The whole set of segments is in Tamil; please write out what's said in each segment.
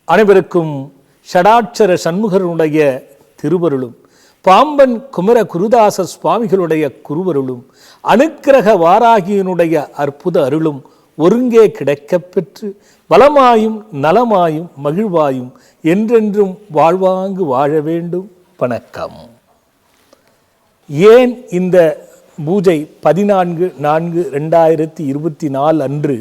அனைவருக்கும் ஷடாட்சர சண்முகருடைய திருவருளும் பாம்பன் குமர குருதாச சுவாமிகளுடைய குருவருளும் அனுக்கிரக வாராகியினுடைய அற்புத அருளும் ஒருங்கே கிடைக்கப் பெற்று வளமாயும் நலமாயும் மகிழ்வாயும் என்றென்றும் வாழ்வாங்கு வாழ வேண்டும். வணக்கம். ஏன் இந்த பூஜை 14/4/2024 அன்று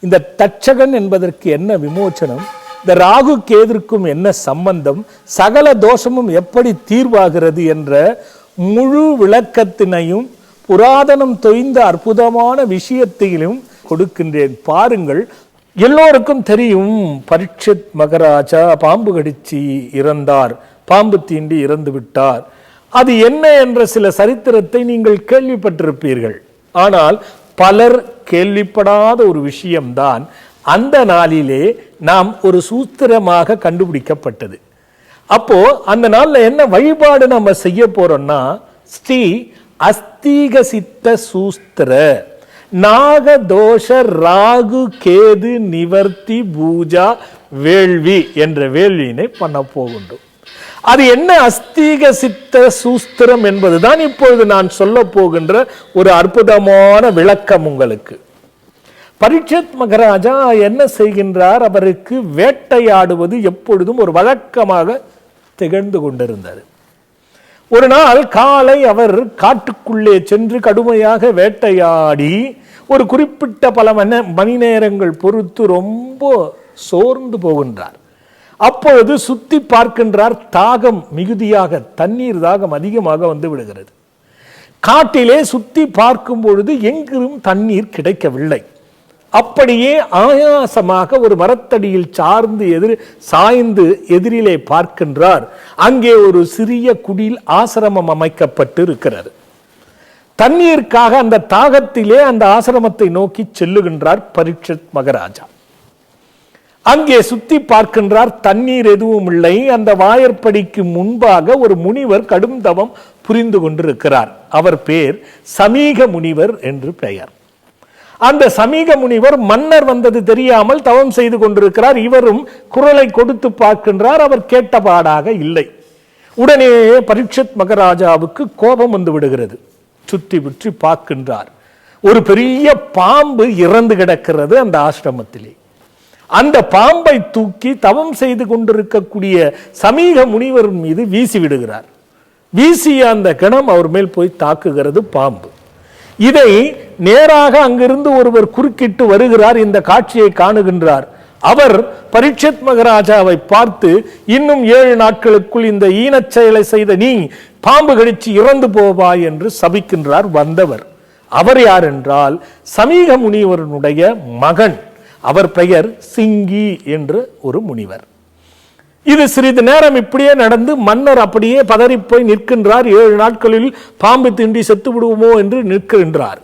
இந்த தட்சகன் என்பதற்கு என்ன விமோச்சனம், இந்த ராகு கேதுக்கும் என்ன சம்பந்தம், சகல தோஷமும் எப்படி தீர்வாகிறது என்ற முழு விளக்கத்தினையும் புராதனம் தொய்ந்த அற்புதமான விஷயத்தையும் கொடுக்கின்றேன். பாருங்கள். எல்லோருக்கும் தெரியும், பரீட்சித் மகாராஜா பாம்பு கடிச்சு இறந்தார், பாம்பு தீண்டி இறந்து விட்டார். அது என்ன என்ற சில சரித்திரத்தை நீங்கள் கேள்விப்பட்டிருப்பீர்கள். ஆனால் பலர் கேள்விப்படாத ஒரு விஷயம்தான் அந்த நாளிலே நாம் ஒரு சூத்திரமாக கண்டுபிடிக்கப்பட்டது. அப்போ அந்த நாள்ல என்ன வழிபாடு நம்ம செய்ய போறோம்னா, ஸ்ரீ அஸ்தீக சித்த சூஸ்திர நாகதோஷ ராகு கேது நிவர்த்தி பூஜா வேள்வி என்ற வேள்வியினை பண்ண போகின்றோம். அது என்ன அஸ்தீக சித்த சூஸ்திரம் என்பதுதான் இப்பொழுது நான் சொல்ல போகின்ற ஒரு அற்புதமான விளக்கம் உங்களுக்கு. பரீட்சித் மகாராஜா என்ன செய்கின்றார், அவருக்கு வேட்டையாடுவது எப்பொழுதும் ஒரு வழக்கமாக திகழ்ந்து கொண்டிருந்தது. ஒரு நாள் காலை அவர் காட்டுக்குள்ளே சென்று கடுமையாக வேட்டையாடி ஒரு குறிப்பிட்ட பல மணி நேரங்கள் பொறுத்து ரொம்ப சோர்ந்து போகின்றார். அப்பொழுது சுத்தி பார்க்கின்றார், தாகம் மிகுதியாக, தண்ணீர் தாகம் அதிகமாக வந்து விடுகிறது. காட்டிலே சுத்தி பார்க்கும் பொழுது எங்கிலும் தண்ணீர் கிடைக்கவில்லை. அப்படியே ஆயாசமாக ஒரு மரத்தடியில் சாய்ந்து எதிரிலே பார்க்கின்றார். அங்கே ஒரு சிறிய குடில் ஆசிரமம் அமைக்கப்பட்டு இருக்கிறது. தண்ணீருக்காக அந்த தாகத்திலே அந்த ஆசிரமத்தை நோக்கி செல்லுகின்றார் பரீட்சித் மகாராஜா. அங்கே சுத்தி பார்க்கின்றார், தண்ணீர் எதுவும் இல்லை. அந்த வாயற்படிக்கு முன்பாக ஒரு முனிவர் கடும் தவம் புரிந்து கொண்டிருக்கிறார். அவர் பேர் சமீக முனிவர் என்று பெயர். அந்த சமீக முனிவர் மன்னர் வந்தது தெரியாமல் தவம் செய்து கொண்டிருக்கிறார். இவரும் குரலை கொடுத்து பார்க்கின்றார், அவர் கேட்டபாடாக இல்லை. உடனே பரீட்சித் மகாராஜாவுக்கு கோபம் வந்து விடுகிறது. சுற்றி சுற்றி பார்க்கின்றார், ஒரு பெரிய பாம்பு இறந்து கிடக்கிறது அந்த ஆசிரமத்திலே. அந்த பாம்பை தூக்கி தவம் செய்து கொண்டிருக்கக்கூடிய சமீக முனிவர் மீது வீசி விடுகிறார். வீசிய அந்த கணம் அவர் மேல் போய் தாக்குகிறது பாம்பு. இதை நேராக அங்கிருந்து ஒருவர் குறுக்கிட்டு வருகிறார். இந்த காட்சியை காணுகின்றார். அவர் பரீட்சித் மகாராஜாவை பார்த்து, இன்னும் 7 நாட்களுக்குள் இந்த ஈனச் செயலை செய்த நீ பாம்பு கடிச்சு இறந்து போவாய் என்று சபிக்கின்றார் வந்தவர். அவர் யார் என்றால் சமீக முனிவருடைய மகன். அவர் பெயர் சிங்கி என்ற ஒரு முனிவர். இது சிறிது நேரம் இப்படியே நடந்து மன்னர் அப்படியே பதறி போய் நிற்கின்றார். 7 நாட்களில் பாம்பு தீண்டி செத்து விடுவோமோ என்று நிற்கின்றார்.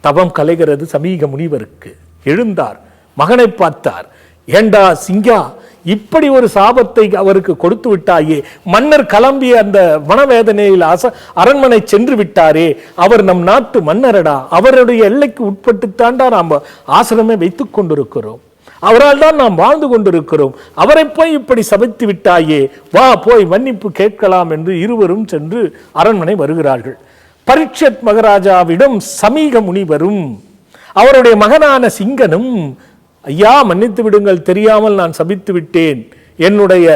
தவம் கலைகிறது சமீக முனிவருக்கு. எழுந்தார், மகனை பார்த்தார். ஏண்டா சிங்கா, இப்படி ஒரு சாபத்தை அவருக்கு கொடுத்து விட்டாயே, மன்னர் கிளம்பிய அந்த மனவேதனையில் அரண்மனை சென்று விட்டாரே, அவர் நம் நாட்டு மன்னரடா, அவருடைய எல்லைக்கு உட்பட்டு தாண்டா நாம் ஆசிரமே வைத்துக் கொண்டிருக்கிறோம், அவரால் தான் நாம் வாழ்ந்து கொண்டிருக்கிறோம், அவரை போய் இப்படி சபித்து விட்டாயே, வா போய் மன்னிப்பு கேட்கலாம் என்று இருவரும் சென்று அரண்மனை வருகிறார்கள். பரீட்சித் மகாராஜாவிடம் சமீக முனிவரும் அவருடைய மகனான சிங்கனும், ஐயா மன்னித்து விடுங்கள், தெரியாமல் நான் சபித்து விட்டேன், என்னுடைய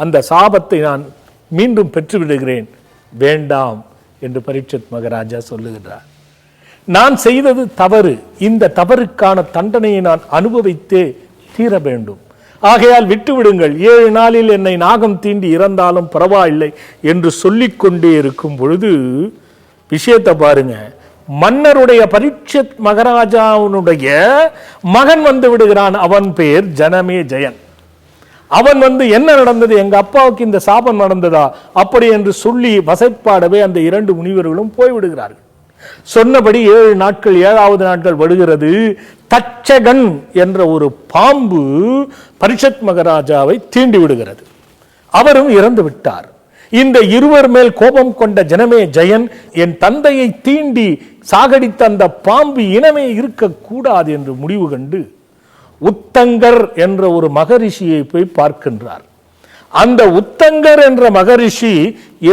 அந்த சாபத்தை நான் மீண்டும் பெற்று விடுகிறேன், வேண்டாம் என்று பரீட்சித் மகாராஜா சொல்லுகிறார். நான் செய்தது தவறு, இந்த தவறுக்கான தண்டனையை நான் அனுபவித்தே தீர வேண்டும், ஆகையால் விட்டுவிடுங்கள், 7 நாளில் என்னை நாகம் தீண்டி இறந்தாலும் பரவாயில்லை என்று சொல்லிக்கொண்டே இருக்கும் பொழுது விஷயத்தை பாருங்க. மன்னருடைய பரீட்சித் மகாராஜாவுடைய மகன் வந்து விடுகிறான். அவன் பேர் ஜனமே ஜெயன். அவன் வந்து என்ன நடந்தது, எங்க அப்பாவுக்கு இந்த சாபம் நடந்ததா அப்படி என்று சொல்லி வசைப்பாடவே அந்த 2 முனிவர்களும் போய்விடுகிறார்கள். சொன்னபடி 7 நாட்கள், 7வது நாட்கள் வருகிறது. தட்சகன் என்ற ஒரு பாம்பு பரீட்சித் மகாராஜாவை தீண்டி விடுகிறது. அவரும் இறந்து விட்டார். இந்த இருவர் மேல் கோபம் கொண்ட ஜனமே ஜெயன், என் தந்தையை தீண்டி சாகடித்த அந்த பாம்பு இனமே இருக்கக்கூடாது என்று முடிவு கண்டு உத்தங்கர் என்ற ஒரு மகரிஷியை போய் பார்க்கின்றார். அந்த உத்தங்கர் என்ற மகரிஷி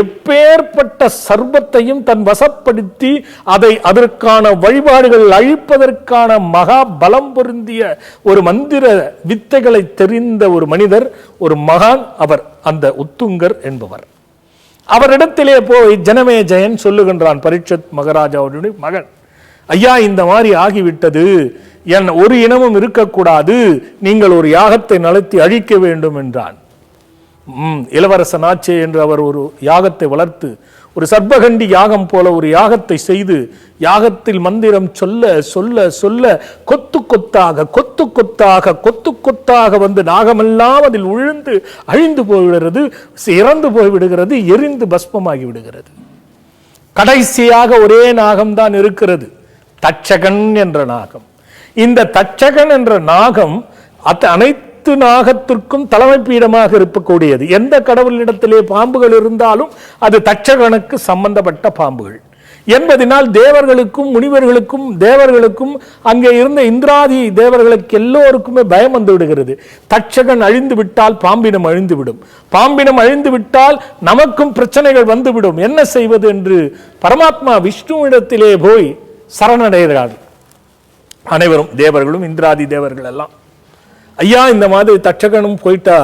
எப்பேற்பட்ட சர்பத்தையும் தன் வசப்படுத்தி அதை அதற்கான வழிபாடுகள் அழிப்பதற்கான மகா பலம் பொருந்திய ஒரு மந்திர வித்தைகளை தெரிந்த ஒரு மனிதர், ஒரு மகான். அவர் அந்த உத்துங்கர் என்பவர். அவரிடத்திலே போய் ஜனமேஜயன் சொல்லுகின்றான், பரீட்சித் மகாராஜாவுடைய மகன், ஐயா இந்த மாதிரி ஆகிவிட்டது, என் ஒரு இனமும் இருக்கக்கூடாது, நீங்கள் ஒரு யாகத்தை நடத்தி அழிக்க வேண்டும் என்றான். இளவரசனாச்சே என்று அவர் ஒரு யாகத்தை வளர்த்து, ஒரு சர்பகண்டி யாகம் போல ஒரு யாகத்தை செய்து, யாகத்தில் மந்திரம் சொல்ல சொல்ல சொல்ல கொத்து கொத்தாக கொத்து கொத்தாக கொத்து கொத்தாக வந்து நாகமெல்லாம் அதில் விழுந்து அழிந்து போய்விடுகிறது, இறந்து போய்விடுகிறது, எரிந்து பஸ்மமாகி விடுகிறது. கடைசியாக ஒரே நாகம்தான் இருக்கிறது, தட்சகன் என்ற நாகம். இந்த தட்சகன் என்ற நாகம் அனைத்து நாகத்திற்கும் தலைமை பீடமாக இருக்கக்கூடியது. எந்த கடவுளிடத்திலே பாம்புகள் இருந்தாலும் அது தட்சகனுக்கு சம்பந்தப்பட்ட பாம்புகள் என்பதனால் தேவர்களுக்கும் முனிவர்களுக்கும் தேவர்களுக்கும் அங்கே இருந்த இந்திராதி தேவர்களுக்கு எல்லோருக்குமே பயம் வந்து விடுகிறது. தட்சகன் அழிந்து விட்டால் பாம்பினம் அழிந்துவிடும், பாம்பினம் அழிந்து விட்டால் நமக்கும் பிரச்சனைகள் வந்துவிடும், என்ன செய்வது என்று பரமாத்மா விஷ்ணுவிடத்திலே போய் சரணடைகிறார்கள். அனைவரும் தேவர்களும் இந்திராதி தேவர்கள் எல்லாம், ஐயா இந்த மாதிரி தட்சகனும் போயிட்டா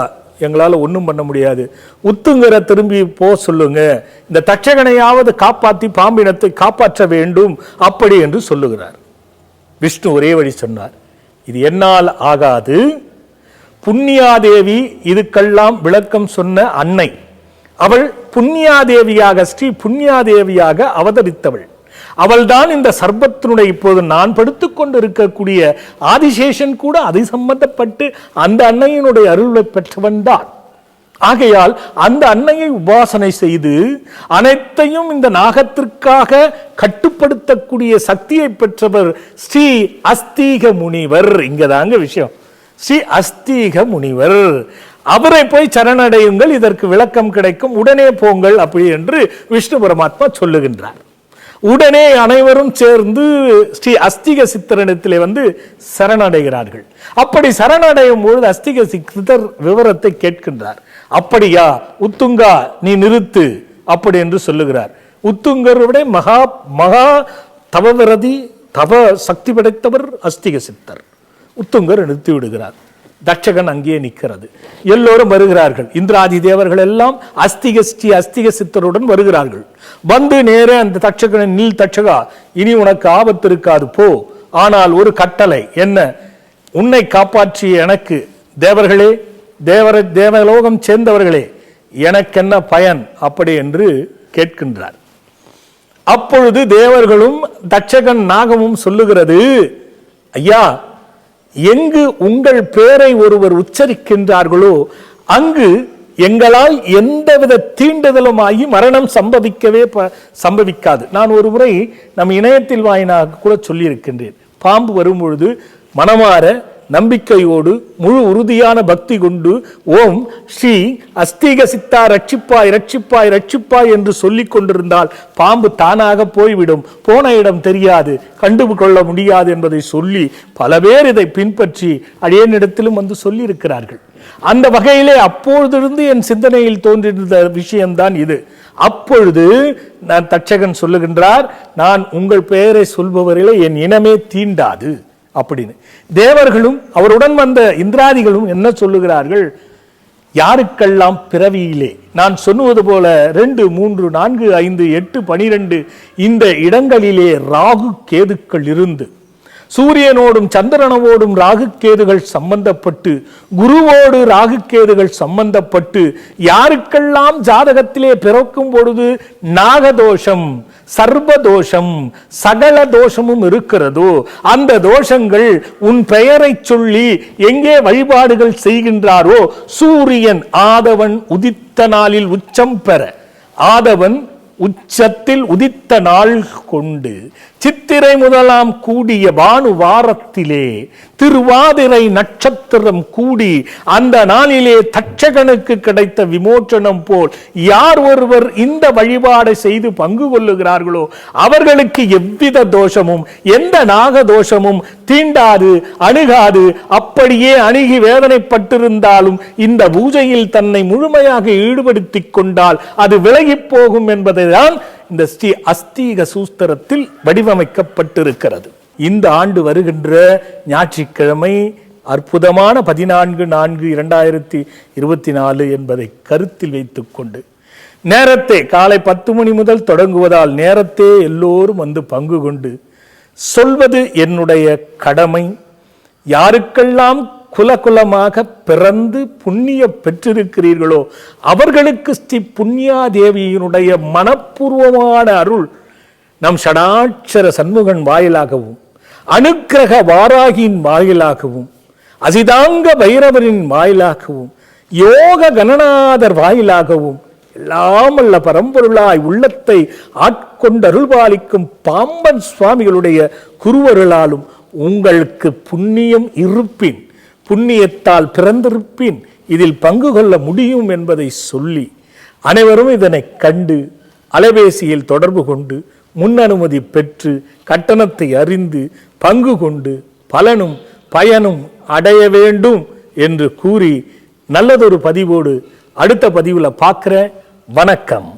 எங்களால் ஒன்றும் பண்ண முடியாது, உத்துங்கரை திரும்பி போ சொல்லுங்க, இந்த தட்சகனையாவது காப்பாற்றி பாம்பினத்தை காப்பாற்ற வேண்டும் அப்படி என்று சொல்லுகிறார். விஷ்ணு ஒரே வழி சொன்னார், இது என்னால் ஆகாது. புண்ணியாதேவி இதுக்கெல்லாம் விளக்கம் சொன்ன அன்னை, அவள் புண்ணியாதேவியாக ஸ்ரீ புண்ணியாதேவியாக அவதரித்தவள். அவள்தான் இந்த சர்பத்தினுடைய இப்போது நான் படுத்துக் கொண்டு இருக்கக்கூடிய ஆதிசேஷன் கூட அதை சம்பந்தப்பட்டு அந்த அன்னையினுடைய அருளை பெற்றவன் தான். ஆகையால் அந்த அன்னையை உபாசனை செய்து அனைத்தையும் இந்த நாகத்திற்காக கட்டுப்படுத்தக்கூடிய சக்தியை பெற்றவர் ஸ்ரீ அஸ்தீக முனிவர். இங்கதாங்க விஷயம், ஸ்ரீ அஸ்தீக முனிவர். அவரை போய் சரணடையுங்கள், இதற்கு விளக்கம் கிடைக்கும், உடனே போங்கள் அப்படி என்று விஷ்ணு பரமாத்மா சொல்லுகின்றார். உடனே அனைவரும் சேர்ந்து ஸ்ரீ அஸ்திக சித்தரிடத்திலே வந்து சரணடைகிறார்கள். அப்படி சரணடையும் பொழுது அஸ்திக சித்தர் விவரத்தை கேட்கின்றார். அப்படியா உத்துங்கா நீ நிறுத்து அப்படி என்று சொல்லுகிறார். உத்துங்கருடைய மகா மகா தவவிரதி தவ சக்தி படைத்தவர் அஸ்திக சித்தர். உத்துங்கர் நிறுத்தி விடுகிறார். தட்சகன் அங்கே நிற்கிறது. எல்லோரும் வருகிறார்கள். இந்திராதி தேவர்கள் எல்லாம் அஸ்திக சித்தருடன் வருகிறார்கள். வந்து நேரே அந்த தட்சகனை, நீல் தட்சகா இனி உனக்கு ஆபத்து இருக்காது போ, ஆனால் ஒரு கட்டளை என்ன, உன்னை காப்பாற்றிய எனக்கு தேவர்களே, தேவலோகம் சேர்ந்தவர்களே எனக்கு என்ன பயன் அப்படி என்று கேட்கின்றார். அப்பொழுது தேவர்களும் தட்சகன் நாகமும் சொல்லுகிறது, ஐயா எங்கு உங்கள் பேரை ஒருவர் உச்சரிக்கின்றார்களோ அங்கு எங்களால் எந்தவித தீண்டுதலும் ஆகி மரணம் சம்பவிக்காது. நான் ஒரு முறை நம் இணையத்தில் வாயினாக கூட சொல்லியிருக்கின்றேன். பாம்பு வரும்பொழுது மனமாற நம்பிக்கையோடு முழு உறுதியான பக்தி கொண்டு ஓம் ஸ்ரீ அஸ்தீக சித்தா ரட்சிப்பாய் ரட்சிப்பாய் ரட்சிப்பாய் என்று சொல்லிக் கொண்டிருந்தால் பாம்பு தானாக போய்விடும், போன இடம் தெரியாது, கண்டுகொள்ள முடியாது என்பதை சொல்லி பல பேர் இதை பின்பற்றி அடியேனிடத்திலும் வந்து சொல்லி இருக்கிறார்கள். அந்த வகையிலே அப்பொழுதிருந்து என் சிந்தனையில் தோன்றியிருந்த விஷயம்தான் இது. அப்பொழுது நான் தட்சகன் சொல்லுகின்றார், நான் உங்கள் பெயரை சொல்பவர்களே என் இனமே தீண்டாது அப்படின்னு. தேவர்களும் அவருடன் வந்த இந்திராதிகளும் என்ன சொல்லுகிறார்கள், யாருக்கெல்லாம் பிறவியிலே நான் சொன்னுவது போல 2, 3, 4, 5, 8, 12 இந்த இடங்களிலே ராகு கேதுக்கள் இருந்து சூரியனோடும் சந்திரனோடும் ராகு கேதுகள் சம்பந்தப்பட்டு குருவோடு ராகு கேதுகள் சம்பந்தப்பட்டு யாருக்கெல்லாம் ஜாதகத்திலே பிறக்கும் பொழுது நாகதோஷம் சர்வதோஷம் சகல தோஷமும் இருக்கிறதோ அந்த தோஷங்கள் உன் பெயரை சொல்லி எங்கே வழிபாடுகள் செய்கின்றாரோ, சூரியன் ஆதவன் உதித்த நாளில் உச்சம் பெற, ஆதவன் உச்சத்தில் உதித்த நாள் கொண்டு சித்திரை முதலாம் கூடிய பானு வாரத்திலே திருவாதிரை நட்சத்திரம் கூடி அந்த நாளிலே தட்சகனுக்கு கிடைத்த விமோச்சனம் போல் யார் ஒருவர் இந்த வழிபாடை செய்து பங்கு கொள்ளுகிறார்களோ அவர்களுக்கு எவ்வித தோஷமும் எந்த நாக தோஷமும் தீண்டாது, அணுகாது. அப்படியே அணுகி வேதனைப்பட்டிருந்தாலும் இந்த பூஜையில் தன்னை முழுமையாக ஈடுபடுத்திக் கொண்டால் அது விலகி போகும் என்பதை தான் இந்த ஸ்ரீ அஸ்தீக சூஸ்திரத்தில் வடிவமைக்கப்பட்டிருக்கிறது. இந்த ஆண்டு வருகின்ற ஞாயிற்றுக்கிழமை அற்புதமான 14/4/2024 என்பதை கருத்தில் வைத்துக் கொண்டு நேரத்தை காலை 10 மணி முதல் தொடங்குவதால் நேரத்தே எல்லோரும் வந்து பங்கு கொண்டு சொல்வது என்னுடைய கடமை. யாருக்கெல்லாம் குலகுலமாக பிறந்து புண்ணிய பெற்றிருக்கிறீர்களோ அவர்களுக்கு ஸ்ரீ புண்ணியா தேவியினுடைய மனப்பூர்வமான அருள் நம் ஷடாட்சர சண்முகன் வாயிலாகவும் அனுக்கிரக வாராகியின் வாயிலாகவும் அசிதாங்க பைரவரின் வாயிலாகவும் யோக கணநாதர் வாயிலாகவும் எல்லாம் அல்ல பரம்பொருளாய் உள்ளத்தை ஆட்கொண்டருள்பாலிக்கும் பாம்பன் சுவாமிகளுடைய குருவருளாலும் உங்களுக்கு புண்ணியம் இருப்பின், புண்ணியத்தால் பிறந்திருப்பின் இதில் பங்கு கொள்ள முடியும் என்பதை சொல்லி அனைவரும் இதனை கண்டு அலைபேசியில் தொடர்பு கொண்டு முன் அனுமதி பெற்று கட்டணத்தை அறிந்து பங்கு கொண்டு பலனும் பயனும் அடைய வேண்டும் என்று கூறி நல்லதொரு பதிவோடு அடுத்த பதிவில் பார்க்கிறேன். வணக்கம்.